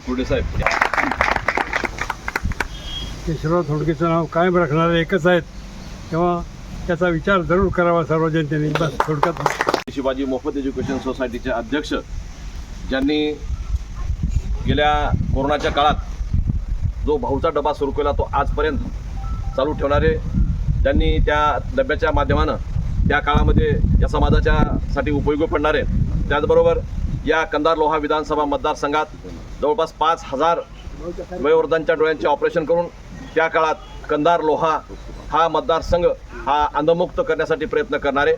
कुर्डे साहेब. केशवराव धोंडगेचं नाव कायम राखणारे एकच आहेत, तेव्हा त्याचा विचार जरूर करावा सर्व जनतेने. बस थोडक्यात शिवाजी मोफत एज्युकेशन सोसायटीचे अध्यक्ष, ज्यांनी गेल्या कोरोनाच्या काळात जो भाऊचा डबा सुरू केला तो आजपर्यंत चालू ठेवणारे, ज्यांनी त्या डब्याच्या माध्यमानं त्या काळामध्ये या समाजाच्यासाठी उपयोगी पडणारे, त्याचबरोबर या कंधार लोहा विधानसभा मतदारसंघात जवळपास 5,000 वयोवृद्धांच्या डोळ्यांचे ऑपरेशन करून त्या काळात कंधार लोहा हा मतदारसंघ हा अंधमुक्त करण्यासाठी प्रयत्न करणारे,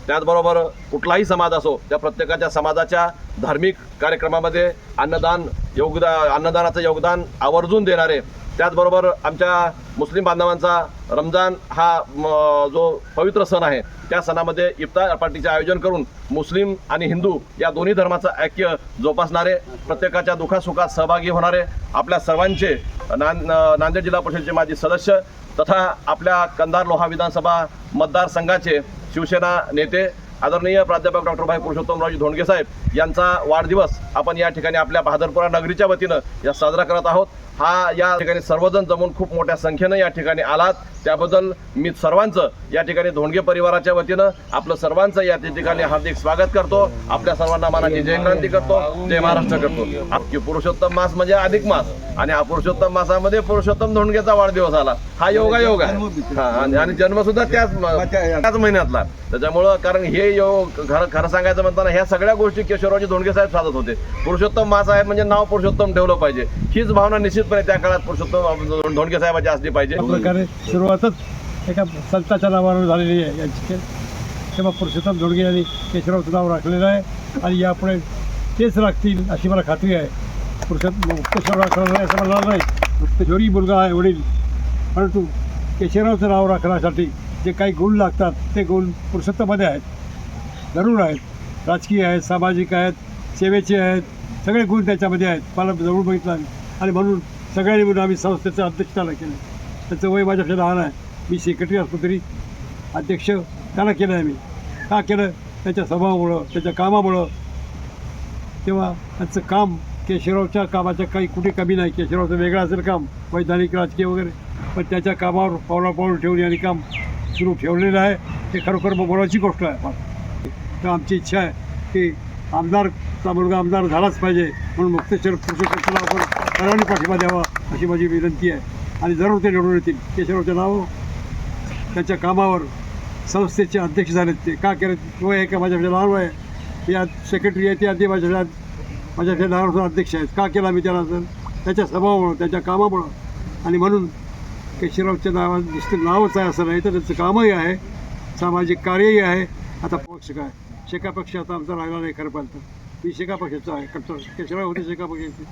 त्याचबरोबर कुठलाही समाज असो त्या प्रत्येकाच्या समाजाच्या धार्मिक कार्यक्रमामध्ये अन्नदानाचं योगदान आवर्जून देणारे, त्याचबरोबर आमच्या मुस्लिम बांधवांचा रमजान हा जो पवित्र सण आहे त्या सणामध्ये इफ्तार पार्टीचे आयोजन करून मुस्लिम आणि हिंदू या दोन्ही धर्माचं ऐक्य जोपासणारे, प्रत्येकाच्या दुःखासुखात सहभागी होणारे आपल्या सर्वांचे नांदेड जिल्हा परिषदेचे माजी सदस्य तथा आपल्या कंधार लोहा विधानसभा मतदारसंघाचे शिवसेना नेते आदरणीय प्राध्यापक डॉक्टर भाई पुरुषोत्तमरावजी धोंडगे साहेब यांचा वाढदिवस आपण या ठिकाणी आपल्या बहादरपुरा नगरीच्या वतीनं या साजरा करत आहोत. हा या ठिकाणी सर्वजण जमून खूप मोठ्या संख्येनं या ठिकाणी आलात, त्याबद्दल मी सर्वांचं या ठिकाणी धोंडगे परिवाराच्या वतीनं आपलं सर्वांचं या ठिकाणी हार्दिक स्वागत करतो. आपल्या सर्वांना मानाची जयक्रांती करतो, जय महाराष्ट्र करतो. आपली पुरुषोत्तम मास म्हणजे अधिक मास, आणि हा पुरुषोत्तम मासामध्ये पुरुषोत्तम धोंडगेचा वाढदिवस आला. हा योगायोग आहे आणि जन्म सुद्धा त्याच महिन्यातला. त्याच्यामुळं कारण हे योग खरं सांगायचं म्हणताना ह्या सगळ्या गोष्टी केशवरावजी धोंडगे साहेब साधत होते. पुरुषोत्तम मास आहे म्हणजे नाव पुरुषोत्तम ठेवलं पाहिजे, हीच भावना निश्चितपणे त्या काळात पुरुषोत्तम धोंडगे साहेबांची असली पाहिजे. प्रकारे सुरुवातच एका संताच्या नावावर झालेली आहे यांची, तेव्हा पुरुषोत्तम धोंडगे यांनी केशवरावचं नाव राखलेलं आहे आणि यापुढे तेच राखतील अशी मला खात्री आहे. केशवराव राखणार नाही असं मला नाही, किशोरी मुलगा आहे वडील, परंतु केशवरावचं नाव राखण्यासाठी जे काही गुण लागतात ते गुण पुरुषोत्तममध्ये आहेत, जरूर आहेत. राजकीय आहेत, सामाजिक आहेत, सेवेचे आहेत, सगळे गुण त्याच्यामध्ये आहेत. मला जवळ बघितलं आणि म्हणून सगळ्यांनी म्हणून आम्ही संस्थेचं अध्यक्षताला केलं. त्याचं वय माझ्यापेक्षा लहान आहे, मी सेक्रेटरी असतो तरी अध्यक्ष त्याला केलं आहे. मी का केलं? त्याच्या स्वभावामुळं, त्याच्या कामामुळं. तेव्हा त्याचं काम केशवरावच्या कामाच्या काही कुठे कमी नाही. केशवरावचं वेगळं असेल काम, वैधानिक राजकीय वगैरे, पण त्याच्या कामावर पावलापाऊल ठेवणे आणि काम सुरू ठेवलेलं आहे. ते खरोखर बोलायची गोष्ट आहे. तर आमची इच्छा आहे की आमदारचा मुलगा आमदार झालाच पाहिजे, म्हणून मुक्तेश्वर पुरुषोत्तमला आपण सर्वांनी पाठिंबा द्यावा अशी माझी विनंती आहे. आणि जरूर ते निवडून येतील. केशवरावचं नाव त्याच्या कामावर संस्थेचे अध्यक्ष झालेत. ते का केलं? वय आहे का माझ्यापेक्षा लहान वय आहे, ते आज सेक्रेटरी आहे, ते आधी माझ्यापेक्षा लहान अध्यक्ष आहेत. का केला मी त्याला? त्याच्या स्वभावामुळं, त्याच्या कामामुळं. आणि म्हणून केशवरावच्या नावात नुसतं नावच आहे असं नाही, तर त्याचं कामही आहे, सामाजिक कार्यही आहे. आता पक्ष काय, शेका पक्ष आता आमचा राहिला नाही. खरं पाहिलं तर मी शेका पक्षाचा आहे, कट्टर. केशवराव होते शेका पक्षाचे,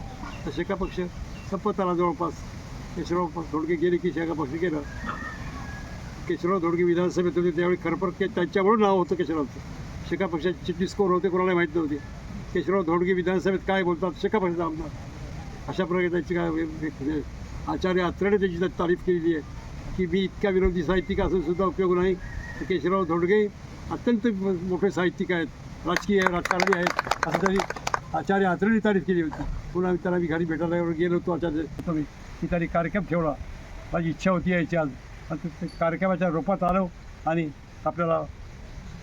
तर शेका पक्ष संपत आला जवळपास. केशवराव धोंडगे गेले की शेका पक्ष गेलं. केशवराव धोंडगे विधानसभेत होते त्यावेळी खरपर त्यांच्यामुळे नाव होतं केशवरावचं. शेका पक्षाचे चिटणीस कोण होते कोणाला माहीत नव्हते. केशवराव धोंडगे विधानसभेत काय बोलतात, शेका पक्षाचा आमदार, अशा प्रकारे त्यांची काय आचार्य अत्रेने त्याची तारीफ केलेली आहे की मी इतका विरोधी साहित्यिक असून सुद्धा उपयोग नाही. केशवराव धोंडगे अत्यंत मोठे साहित्यिक आहेत, राजकीय राजकारणी आहेत, असं तरी आचार्य अत्रेने तारीफ केली होती. पुन्हा त्याला मी घरी भेटायला गेलो होतो आचार्य मी त्यांनी कार्यक्रम ठेवला. माझी इच्छा होती यायची आज, आणि ते कार्यक्रमाच्या रूपात आलो. आणि आपल्याला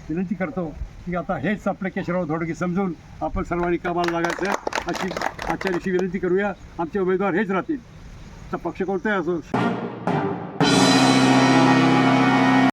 विनंती करतो की आता हेच आपले केशवराव धोंडगे समजून आपण सर्वांनी कामाला लागायचं अशी आजच्या दिवशी विनंती करूया. आमचे उमेदवार हेच राहतील, तर पक्ष कोणताही असो.